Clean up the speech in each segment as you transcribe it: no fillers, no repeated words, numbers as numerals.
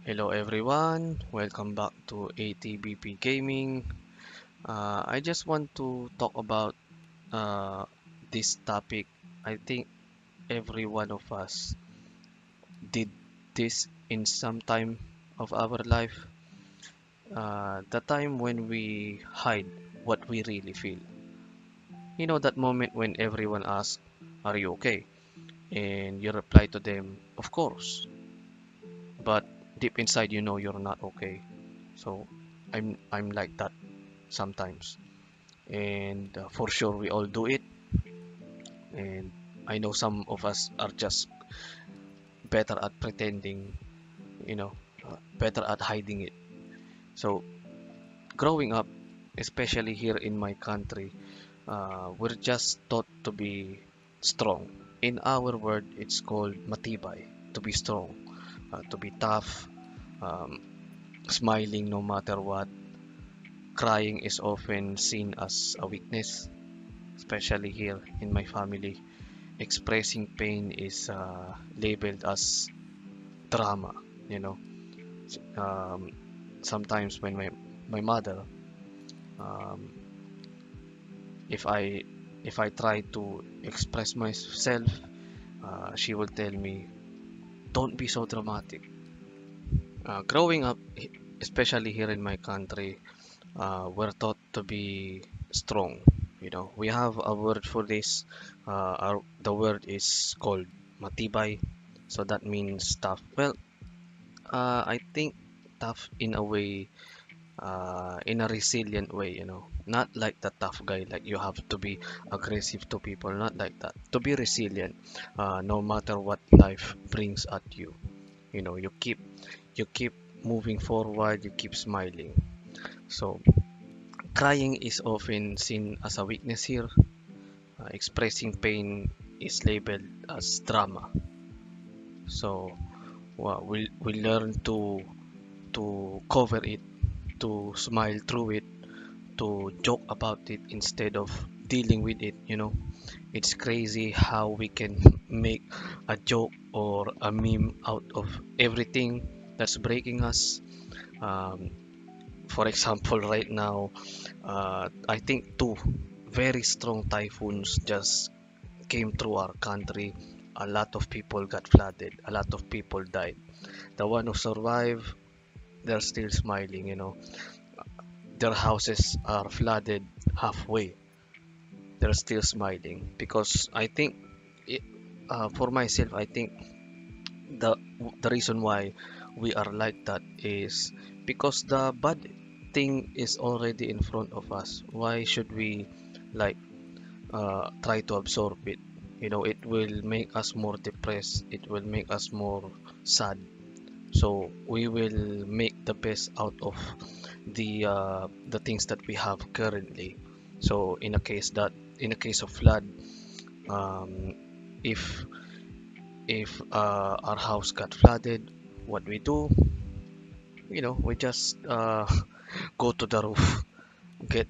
Hello everyone, welcome back to ATBP Gaming. I just want to talk about uh, this topic. I think every one of us did this in some time of our life. The time when we hide what we really feel. You know that moment when everyone asks, "Are you okay?" And you reply to them, "Of course." But deep inside you know you're not okay. So I'm like that sometimes. And for sure we all do it, and I know some of us are just better at pretending, you know better at hiding it. So growing up, especially here in my country, we're just taught to be strong. In our word it's called matibay, to be strong, to be tough, um, smiling no matter what. Crying is often seen as a weakness, especially here in my family. Expressing pain is labeled as drama, you know. Um, Sometimes when my mother, um, if I try to express myself, she will tell me, "Don't be so dramatic." Growing up, especially here in my country, we're taught to be strong. You know, we have a word for this. The word is called matibay, so that means tough. Well, I think tough in a way, in a resilient way, not like the tough guy, like you have to be aggressive to people, not like that. To be resilient, no matter what life brings at you, you keep moving forward, you keep smiling. So, crying is often seen as a weakness here. Expressing pain is labeled as drama. So, we learn to cover it, to smile through it, to joke about it instead of dealing with it. It's crazy how we can make a joke or a meme out of everything that's breaking us. um, for example, right now, I think two very strong typhoons just came through our country. A lot of people got flooded, a lot of people died. The one who survived, they're still smiling. Their houses are flooded halfway, they're still smiling because I think it, for myself, I think the the reason why we are like that is because the bad thing is already in front of us. Why should we like try to absorb it? It will make us more depressed, it will make us more sad. So we will make the best out of the things that we have currently. So in a case of flood, um, if our house got flooded, what we do, we just go to the roof, get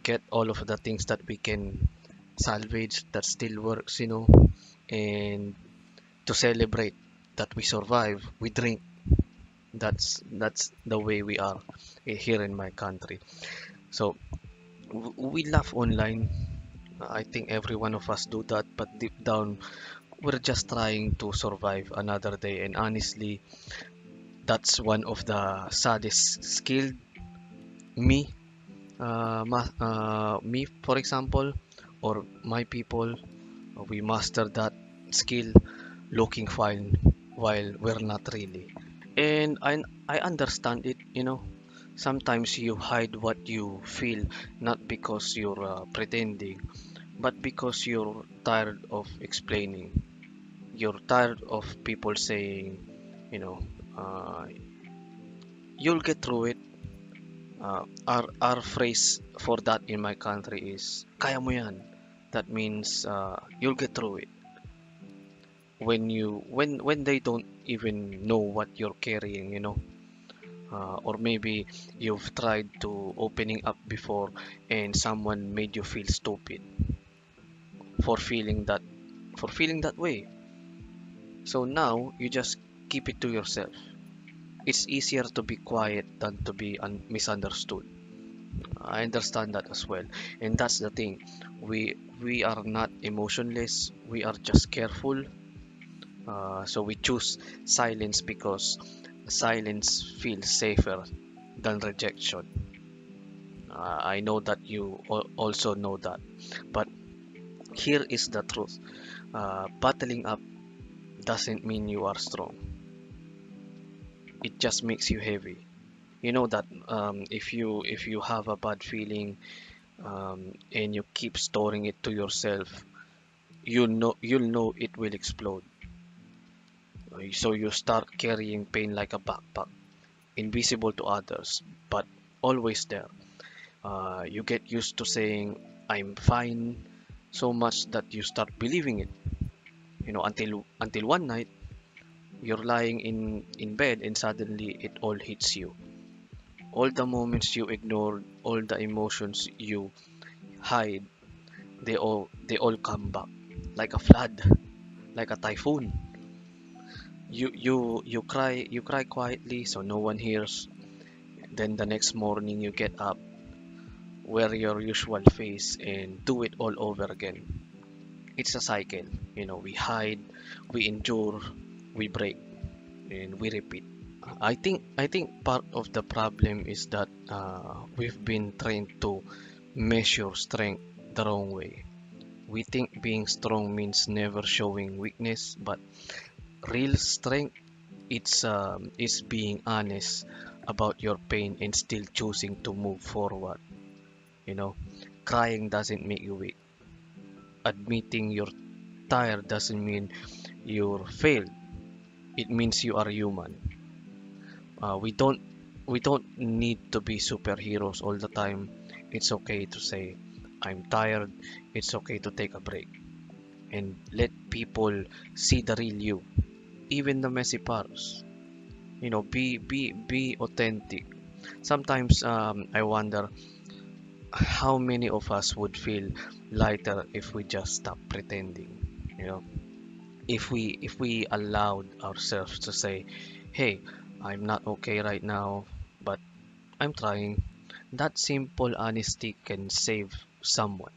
get all of the things that we can salvage that still works, and to celebrate that we survive, we drink. That's the way we are here in my country. So we laugh online. I think every one of us do that, but deep down, we're just trying to survive another day. And honestly, that's one of the saddest skill. Me, me, for example, or my people, we master that skill, looking fine while we're not really. And I understand it. Sometimes you hide what you feel, not because you're pretending, but because you're tired of explaining. You're tired of people saying, you know, uh, you'll get through it. Our phrase for that in my country is kaya mo yan. That means you'll get through it. When they don't even know what you're carrying, or maybe you've tried to opening up before and someone made you feel stupid for feeling that for feeling that way. So now you just keep it to yourself. It's easier to be quiet than to be misunderstood. I understand that as well. And that's the thing. We are not emotionless. We are just careful. So we choose silence because silence feels safer than rejection. I know that you also know that. But here is the truth. Battling up doesn't mean you are strong. It just makes you heavy. You know that if you have a bad feeling, and you keep storing it to yourself, you'll know it will explode. So you start carrying pain like a backpack, invisible to others, but always there. You get used to saying I'm fine so much that you start believing it. Until one night you're lying in bed and suddenly it all hits you. All the moments you ignored, all the emotions you hide, they all come back like a flood, like a typhoon. You cry quietly so no one hears. Then the next morning you get up, wear your usual face and do it all over again. It's a cycle. We hide, we endure, we break, and we repeat. I think part of the problem is that we've been trained to measure strength the wrong way. We think being strong means never showing weakness, but real strength it's being honest about your pain and still choosing to move forward. You know, Crying doesn't make you weak. Admitting you're tired doesn't mean you're failed. It means you are human. We don't need to be superheroes all the time. It's okay to say I'm tired. It's okay to take a break and let people see the real you, even the messy parts. Be authentic. Sometimes I wonder how many of us would feel lighter if we just stop pretending. If we allowed ourselves to say, "Hey, I'm not okay right now, but I'm trying." That simple honesty can save someone.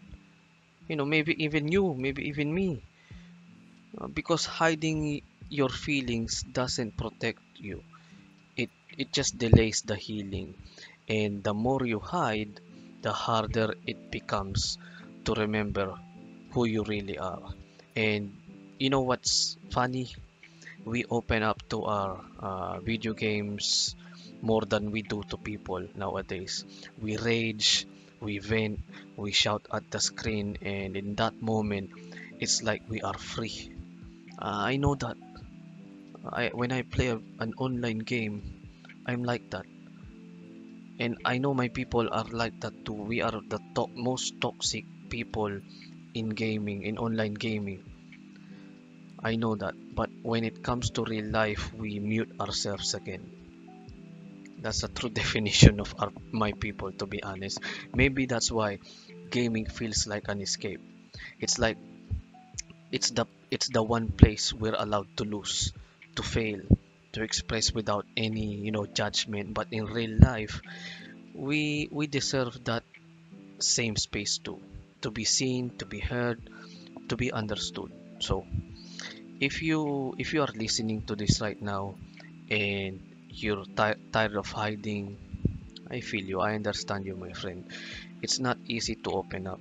Maybe even you, maybe even me. Because hiding your feelings doesn't protect you. It just delays the healing. And the more you hide, the harder it becomes to remember who you really are. And you know what's funny? We open up to our video games more than we do to people nowadays. We rage, we vent, we shout at the screen, and in that moment, it's like we are free. I know that. When I play an online game, I'm like that. And I know my people are like that too. We are the most toxic people in gaming, in online gaming. I know that. But when it comes to real life, we mute ourselves again. That's a true definition of my people, to be honest. Maybe that's why gaming feels like an escape. It's like it's the one place we're allowed to lose, to fail, to express without any judgment. But in real life, we deserve that same space too, to be seen, to be heard, to be understood. So if you are listening to this right now and you're tired of hiding, I feel you. I understand you, my friend. It's not easy to open up.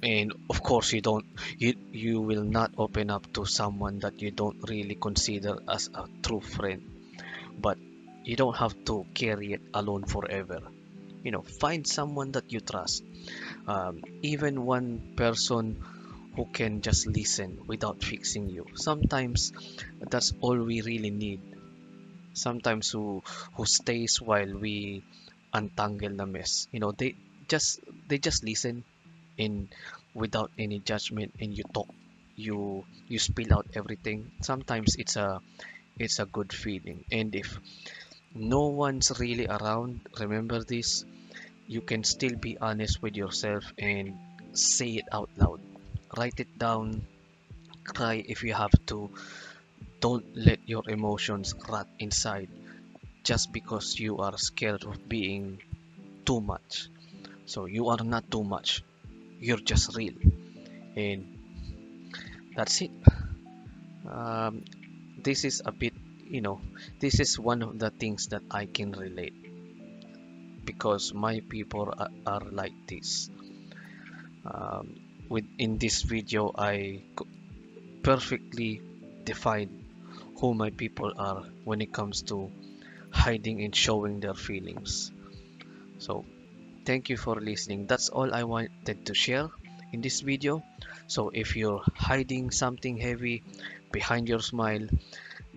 And of course, you will not open up to someone that you don't really consider as a true friend. But you don't have to carry it alone forever. Find someone that you trust. Even one person who can just listen without fixing you. Sometimes that's all we really need. Sometimes who stays while we untangle the mess. They just listen in without any judgment, and you talk, you spill out everything. Sometimes it's a good feeling. And if no one's really around, remember this: you can still be honest with yourself and say it out loud. Write it down, cry if you have to, Don't let your emotions rot inside just because you are scared of being too much. So you are not too much, you're just real. And that's it. Um, this is a bit, you know, this is one of the things that I can relate because my people are like this. Um, in this video, perfectly define who my people are when it comes to hiding and showing their feelings. So thank you for listening. That's all I wanted to share in this video. So if you're hiding something heavy behind your smile,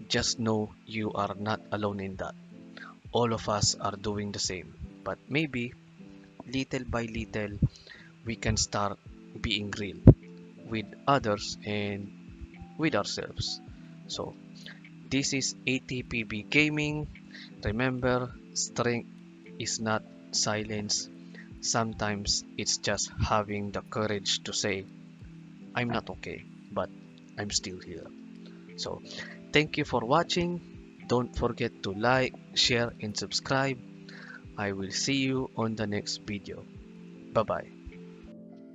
just know you are not alone in that. All of us are doing the same. But maybe little by little we can start being real with others and with ourselves. So this is ATPB Gaming. Remember, strength is not silence. Sometimes it's just having the courage to say, I'm not okay, but I'm still here. So, thank you for watching. Don't forget to like, share, and subscribe. I will see you on the next video. Bye bye.